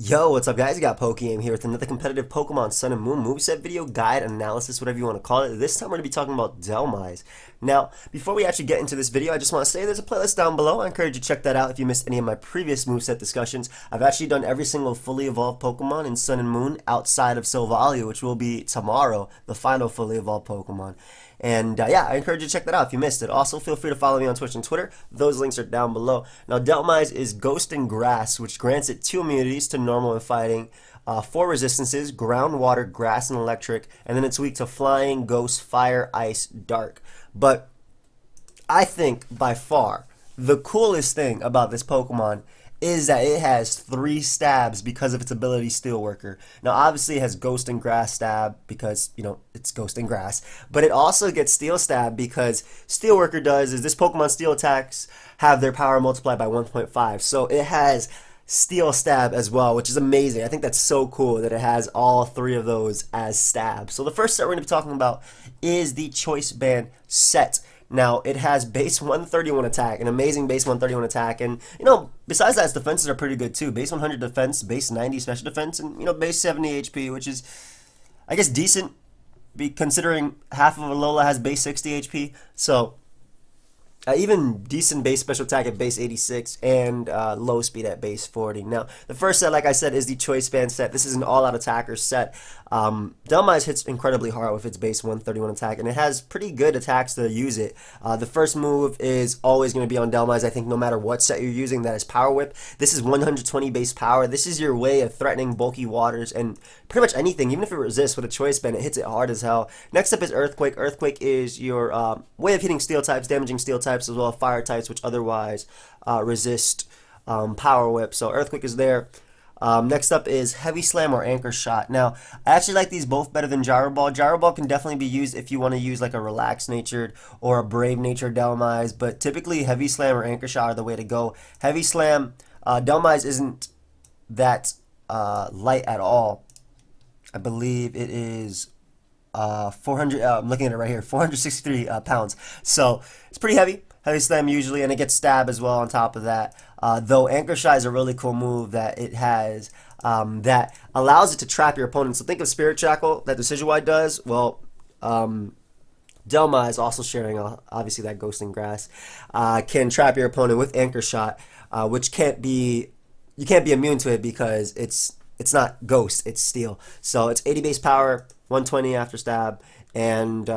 Yo, what's up guys? You got PokeaimMD here with another competitive Pokemon Sun and Moon moveset video, guide, analysis, whatever you want to call it. This time we're going to be talking about Dhelmise. Now, before we actually get into this video, I just want to say there's a playlist down below. I encourage you to check that out if you missed any of my previous moveset discussions. I've actually done every single fully evolved Pokemon in Sun and Moon outside of Silvalia, which will be tomorrow, the final fully evolved Pokemon. And yeah, I encourage you to check that out if you missed it. Also, feel free to follow me on Twitch and Twitter. Those links are down below. Now, Dhelmise is Ghost and Grass, which grants it 2 immunities to normal and fighting, 4 resistances, ground, water, grass, and electric, and then it's weak to flying, ghost, fire, ice, dark. But I think by far the coolest thing about this Pokemon is that it has 3 stabs because of its ability Steelworker. Now obviously it has Ghost and Grass stab because, it's Ghost and Grass, but it also gets Steel stab because Steelworker does is this Pokemon Steel attacks have their power multiplied by 1.5. So it has Steel stab as well, which is amazing. I think that's so cool that it has all 3 of those as stabs. So the first set we're going to be talking about is the Choice Band set. Now, it has base 131 attack, an amazing base 131 attack, and, besides that, its defenses are pretty good, too. Base 100 defense, base 90 special defense, and, base 70 HP, which is, I guess, decent, considering half of Alola has base 60 HP, so even decent base special attack at base 86 and low speed at base 40. Now, the first set, like I said, is the Choice Band set. This is an all-out attacker set. Dhelmise hits incredibly hard with its base 131 attack, and it has pretty good attacks to use it. The first move is always going to be on Dhelmise, I think, no matter what set you're using. That is Power Whip. This is 120 base power. This is your way of threatening bulky waters and pretty much anything. Even if it resists with a Choice Band, it hits it hard as hell. Next up is Earthquake. Earthquake is your way of hitting steel types, damaging steel types, as well as fire types, which otherwise resist Power Whip. So Earthquake is there. Next up is Heavy Slam or Anchor Shot. Now, I actually like these both better than Gyro Ball. Gyro Ball can definitely be used if you want to use like a relaxed natured or a brave natured Dhelmise, but typically Heavy Slam or Anchor Shot are the way to go. Heavy Slam, Dhelmise isn't that light at all. I believe it is 400, I'm looking at it right here, 463 pounds. So it's pretty heavy. Heavy Slam usually, and it gets stab as well on top of that. Though Anchor Shot is a really cool move that it has that allows it to trap your opponent. So think of Spirit Shackle that Decidueye does. Well, Dhelmise, also sharing obviously that Ghost and Grass, can trap your opponent with Anchor Shot, which you can't be immune to it because it's not Ghost, it's Steel. So it's 80 base power, 120 after stab, and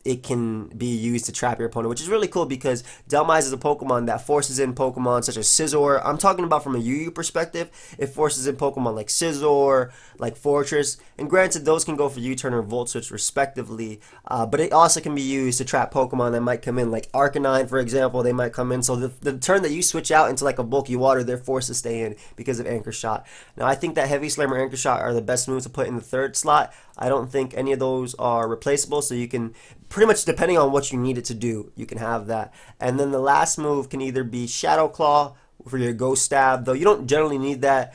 it can be used to trap your opponent, which is really cool because Dhelmise is a Pokemon that forces in Pokemon such as Scizor. I'm talking about from a UU perspective. It forces in Pokemon like Scizor, like Fortress, and granted those can go for U-turn or Volt Switch respectively, but it also can be used to trap Pokemon that might come in, like Arcanine for example. They might come in, so the turn that you switch out into like a bulky water, they're forced to stay in because of Anchor Shot. Now I think that Heavy Slam or Anchor Shot are the best moves to put in the third slot. I don't think any of those are replaceable, so you can pretty much, depending on what you need it to do, you can have that. And then the last move can either be Shadow Claw for your Ghost Stab, though you don't generally need that.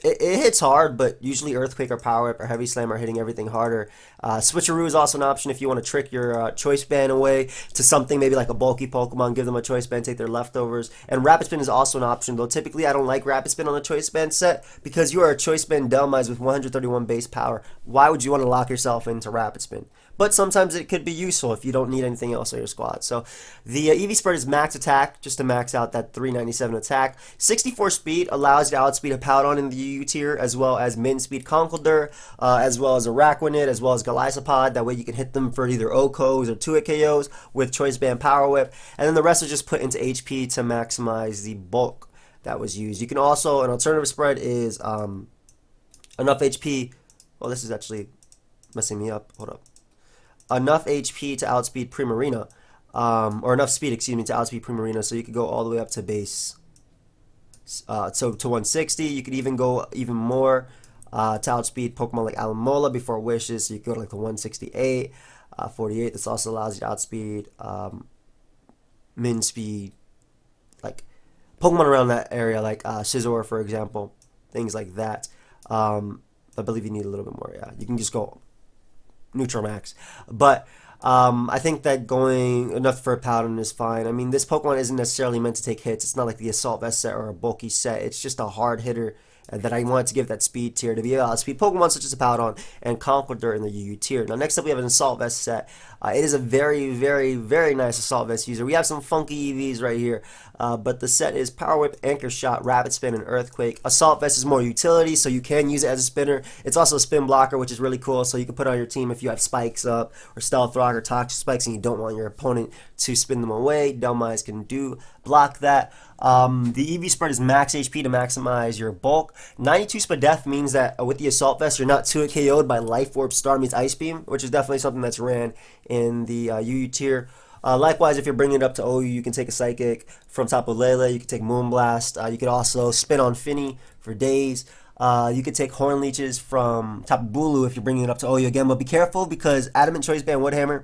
It hits hard, but usually Earthquake or Power Whip or Heavy Slam are hitting everything harder. Switcheroo is also an option if you want to trick your Choice Band away to something maybe like a bulky Pokemon, give them a Choice Band, take their leftovers. And Rapid Spin is also an option, though typically I don't like Rapid Spin on the Choice Band set because you are a Choice Band Dhelmise with 131 base power. Why would you want to lock yourself into Rapid Spin? But sometimes it could be useful if you don't need anything else on your squad. So the EV Spread is max attack, just to max out that 397 attack. 64 speed allows you to outspeed a Powdon in the UU tier, as well as min speed Conkeldurr, as well as Araquanid, as well as Golisopod. That way you can hit them for either OHKOs or 2-hit KOs with Choice Band Power Whip. And then the rest are just put into HP to maximize the bulk that was used. You can also, an alternative spread is enough HP. Well, this is actually messing me up. Hold up. Enough HP to outspeed Primarina, or enough speed, excuse me, to outspeed Primarina, so you could go all the way up to base, so to 160. You could even go even more to outspeed Pokemon like Alamola before Wishes, so you could go to like the 168, 48. This also allows you to outspeed min speed, like Pokemon around that area, like Scizor, for example, things like that. I believe you need a little bit more. Yeah, you can just go neutral max, but I think that going enough for a Powdon is fine. I mean, this Pokemon isn't necessarily meant to take hits. It's not like the Assault Vest set or a bulky set. It's just a hard hitter and that I wanted to give that speed tier to be able to speed Pokemon such as Hippowdon and Conqueror in the UU tier. Now next up we have an Assault Vest set. It is a very, very, very nice Assault Vest user. We have some funky EVs right here, but the set is Power Whip, Anchor Shot, Rapid Spin, and Earthquake. Assault Vest is more utility, so you can use it as a spinner. It's also a spin blocker, which is really cool, so you can put on your team if you have Spikes up, or Stealth Rock, or Toxic Spikes, and you don't want your opponent to spin them away. Dhelmise can block that. The EV spread is max HP to maximize your bulk. 92 Spadef means that with the Assault Vest, you're not 2 KO'd by Life Orb, Star meets Ice Beam, which is definitely something that's ran in the UU tier. Likewise, if you're bringing it up to OU, you can take a Psychic from Tapu Lele, you can take Moonblast, you could also spin on Finny for days. You could take Horn Leeches from Tapu Bulu if you're bringing it up to OU again, but be careful because Adamant Choice Band Woodhammer,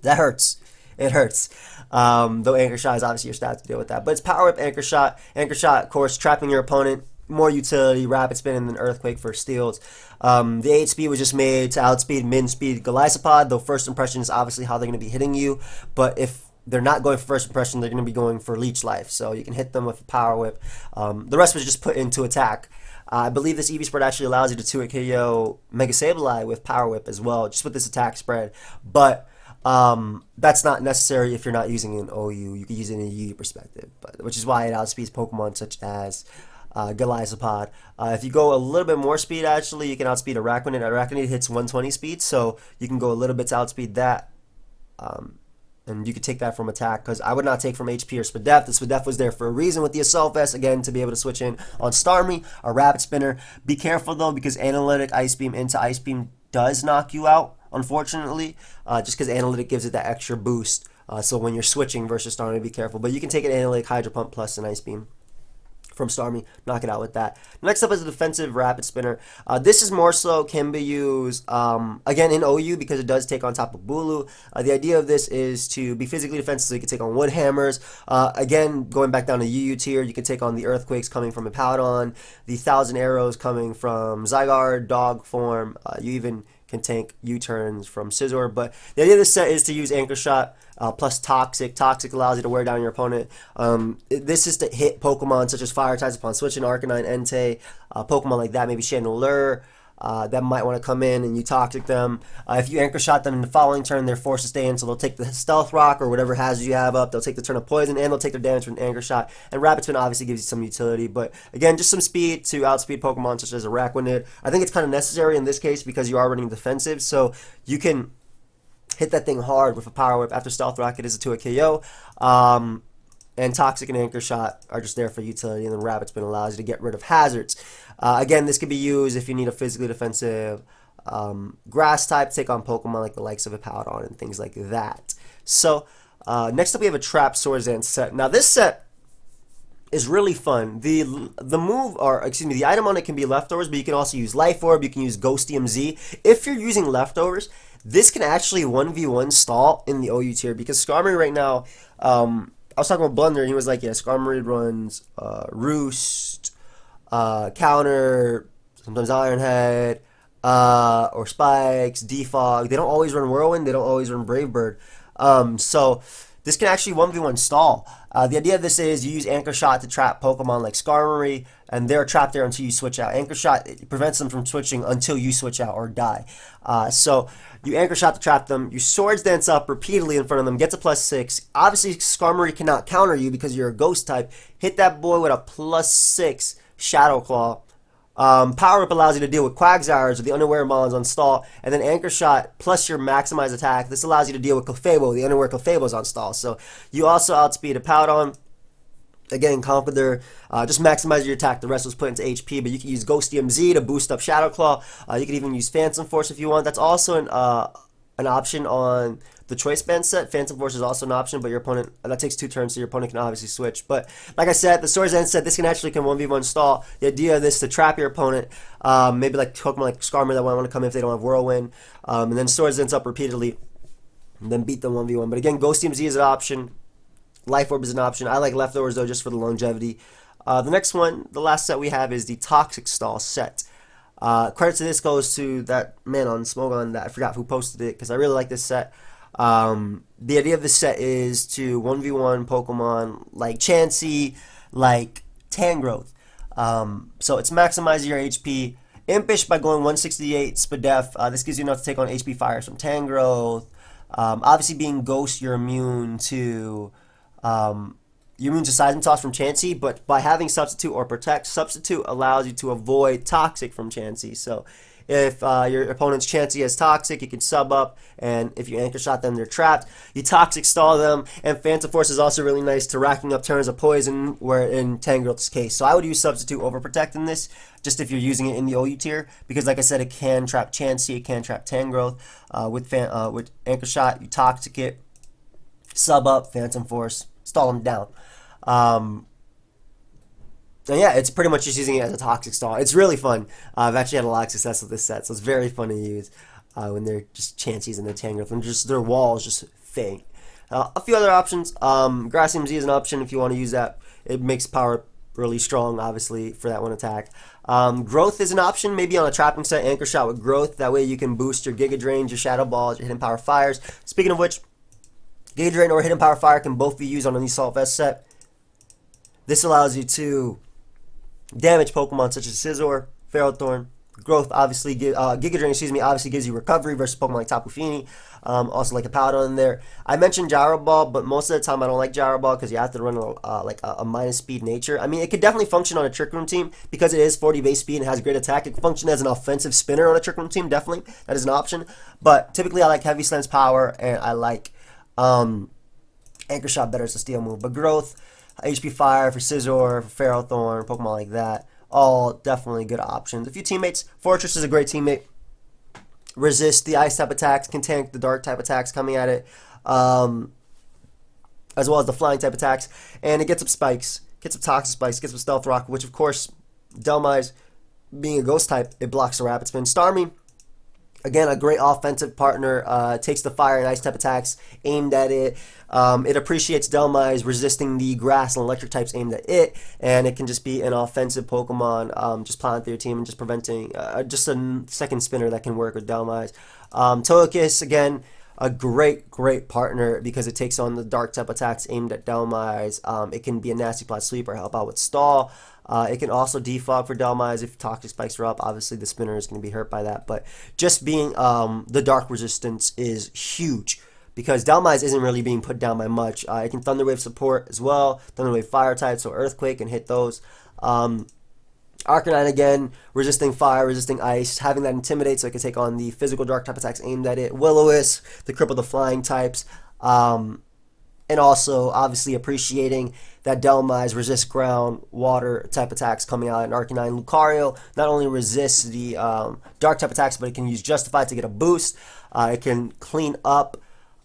that hurts. It hurts. Though Anchor Shot is obviously your stat to deal with that. But it's Power Whip, Anchor Shot. Anchor Shot, of course, trapping your opponent. More utility, Rapid Spin, and then Earthquake for steals. The 8 speed was just made to outspeed mid-speed Golisopod, though first impression is obviously how they're going to be hitting you. But if they're not going for first impression, they're going to be going for Leech Life. So you can hit them with a Power Whip. The rest was just put into attack. I believe this EV spread actually allows you to 2-hit KO Mega Sableye with Power Whip as well, just with this attack spread. But that's not necessary if you're not using an OU. You can use it in a UU perspective, which is why it outspeeds Pokemon such as Golisopod. If you go a little bit more speed, actually, you can outspeed Arachnid. Arachnid hits 120 speed, so you can go a little bit to outspeed that. And you could take that from attack, because I would not take from HP or Spadef. The Spadef was there for a reason with the Assault Vest, again, to be able to switch in on Starmie, a Rapid Spinner. Be careful, though, because Analytic Ice Beam into Ice Beam does knock you out, unfortunately, just because Analytic gives it that extra boost. So when you're switching versus Starmie, be careful. But you can take an Analytic Hydro Pump plus an Ice Beam from Starmie, knock it out with that. Next up is a defensive Rapid Spinner. This is more so can be used, again, in OU because it does take on top of Bulu. The idea of this is to be physically defensive, so you can take on Wood Hammers. Again, going back down to UU tier, you can take on the Earthquakes coming from Hippowdon, the 1,000 Arrows coming from Zygarde, Dog form. You even can tank U-turns from Scizor. But the idea of this set is to use Anchor Shot plus Toxic. Toxic allows you to wear down your opponent. This is to hit Pokemon such as Fire types upon switching, Arcanine, Entei, Pokemon like that, maybe Chandelure, that might want to come in and you Toxic them. If you Anchor Shot them in the following turn, they're forced to stay in, so they'll take the Stealth Rock or whatever hazard you have up. They'll take the turn of Poison, and they'll take their damage from an Anchor Shot. And Rapid Spin obviously gives you some utility, but again, just some speed to outspeed Pokemon such as Arachnid. I think it's kind of necessary in this case because you are running defensive, so you can hit that thing hard with a Power Whip. After Stealth Rock, it is a 2-hit KO. And Toxic and Anchor Shot are just there for utility, and then Rapid Spin allows you to get rid of hazards. Again, this could be used if you need a physically defensive grass type, take on Pokemon like the likes of Hippowdon and things like that. So, next up we have a Trap Swordsdance set. Now, this set is really fun. The item on it can be leftovers, but you can also use Life Orb, you can use Ghost DMZ. If you're using leftovers, this can actually 1v1 stall in the OU tier, because Skarmory right now, I was talking about Blunder, and he was like, yeah, Skarmory runs Roost, Counter, sometimes Iron Head, or Spikes, Defog. They don't always run Whirlwind, they don't always run Brave Bird. So this can actually 1v1 stall. The idea of this is you use Anchor Shot to trap Pokemon like Skarmory, and they're trapped there until you switch out. Anchor Shot, it prevents them from switching until you switch out or die. So you Anchor Shot to trap them, you Swords Dance up repeatedly in front of them, gets a +6. Obviously, Skarmory cannot counter you because you're a Ghost type. Hit that boy with a +6 Shadow Claw. Power Up allows you to deal with Quagsires or the Unaware Mons on stall, and then Anchor Shot plus your maximized attack. This allows you to deal with Clefable, the Unaware Clefable's on stall. So you also outspeed a Hippowdon. Again, Conqueror, just maximize your attack. The rest was put into HP, but you can use Ghost DMZ to boost up Shadow Claw. You can even use Phantom Force if you want. That's also an option on the Choice Band set. Phantom Force is also an option, but your opponent, that takes 2 turns, so your opponent can obviously switch. But like I said, the Swords End set, this can 1v1 stall. The idea of this is to trap your opponent, maybe like Pokemon like Skarmory that want to come in if they don't have Whirlwind, and then Swords Ends up repeatedly, and then beat them 1v1. But again, Ghost DMZ is an option. Life Orb is an option. I like leftovers though, just for the longevity. The next one, the last set we have, is the Toxic Stall set. Credit to this goes to that man on Smogon that I forgot who posted it, because I really like this set. The idea of this set is to 1v1 Pokemon like Chansey, like Tangrowth. So it's maximizing your HP. Impish by going 168 SPDEF. This gives you enough to take on HP fires from Tangrowth. Obviously, being Ghost, you're immune to Seismic Toss from Chansey, but by having Substitute or Protect, Substitute allows you to avoid Toxic from Chansey. So if your opponent's Chansey has Toxic, you can sub up, and if you Anchor Shot them, they're trapped. You Toxic Stall them, and Phantom Force is also really nice to racking up turns of Poison, where in Tangrowth's case. So I would use Substitute over Protect in this, just if you're using it in the OU tier, because like I said, it can trap Chansey, it can trap Tangrowth. With Anchor Shot, you Toxic it, sub up, Phantom Force, stall them down. And yeah, it's pretty much just using it as a toxic stall. It's really fun. I've actually had a lot of success with this set, so it's very fun to use when they're just Chanseys and their Tangrowth, and just their walls just faint. A few other options. Grass MZ is an option if you want to use that. It makes power really strong, obviously, for that one attack. Growth is an option, maybe on a trapping set, Anchor Shot with Growth. That way you can boost your Giga Drains, your Shadow Balls, your Hidden Power Fires. Speaking of which, Giga Drain or Hidden Power Fire can both be used on an Assault Vest set. This allows you to damage Pokemon such as Scizor, Ferrothorn. Growth obviously Giga Drain, obviously gives you recovery versus Pokemon like Tapu Fini. Also like a Powder in there. I mentioned Gyro Ball, but most of the time I don't like Gyro Ball because you have to run a minus speed nature. I mean, it could definitely function on a Trick Room team because it is 40 base speed and has great attack. It can function as an offensive spinner on a Trick Room team, definitely. That is an option. But typically I like Heavy Slam's power, and I like Anchor Shot better as a steal move. But Growth, HP Fire for Scizor, for Ferrothorn, Pokemon like that, all definitely good options. A few teammates. Fortress is a great teammate. Resist the Ice type attacks, can tank the Dark type attacks coming at it, as well as the Flying type attacks. And it gets up Spikes, gets up Toxic Spikes, gets up Stealth Rock, which of course, Dhelmise being a Ghost type, it blocks the Rapid Spin. Starmie, again, a great offensive partner, takes the Fire and Ice type attacks aimed at it. It appreciates Dhelmise, resisting the Grass and Electric types aimed at it, and it can just be an offensive Pokemon, just plowing through your team and just preventing, just a second spinner that can work with Dhelmise. Togekiss, again, a great partner because it takes on the Dark type attacks aimed at Dhelmise. It can be a nasty plot sweeper, help out with stall. It can also defog for Dhelmise if Toxic Spikes are up. Obviously, the spinner is going to be hurt by that, but just being the Dark resistance is huge because Dhelmise isn't really being put down by much. It can Thunder Wave support as well, Thunder Wave Fire type, so Earthquake can hit those. Arcanine, again, resisting fire, resisting ice, having that intimidate so it can take on the physical Dark type attacks aimed at it. Will-O-Wisp to cripple the flying types. And also, obviously, appreciating that Dhelmise resists ground, water type attacks coming out in Arcanine. Lucario not only resists the Dark type attacks, but it can use Justify to get a boost. It can clean up.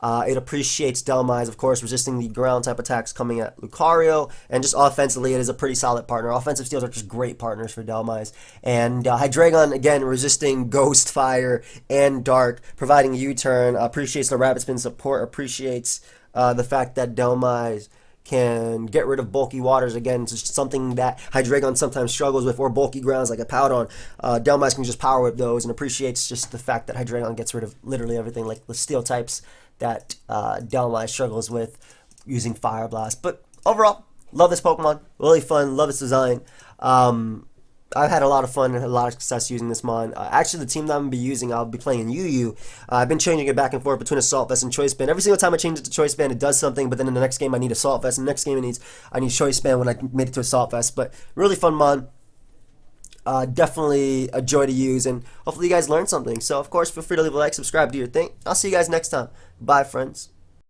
It appreciates Dhelmise, of course, resisting the ground type attacks coming at Lucario, and just offensively, it is a pretty solid partner. Offensive steals are just great partners for Dhelmise. And Hydreigon, again, resisting Ghost, Fire, and Dark, providing a U-turn, appreciates the Rapid Spin support, appreciates the fact that Dhelmise can get rid of bulky waters. Again, it's just something that Hydreigon sometimes struggles with, or bulky grounds like a Powdon. Dhelmise can just power whip those, and appreciates just the fact that Hydreigon gets rid of literally everything, like the steel types that Dhelmise struggles with using Fire Blast. But overall, love this Pokemon. Really fun. Love its design. I've had a lot of fun and a lot of success using this mon. Actually, the team that I'm going to be using, I'll be playing in UU. I've been changing it back and forth between Assault Vest and Choice Band. Every single time I change it to Choice Band, it does something, but then in the next game, I need Assault Vest. In the next game, I need Choice Band when I made it to Assault Vest. But really fun mon. Definitely a joy to use, and hopefully you guys learned something. So, of course, feel free to leave a like, subscribe, do your thing. I'll see you guys next time. Bye, friends.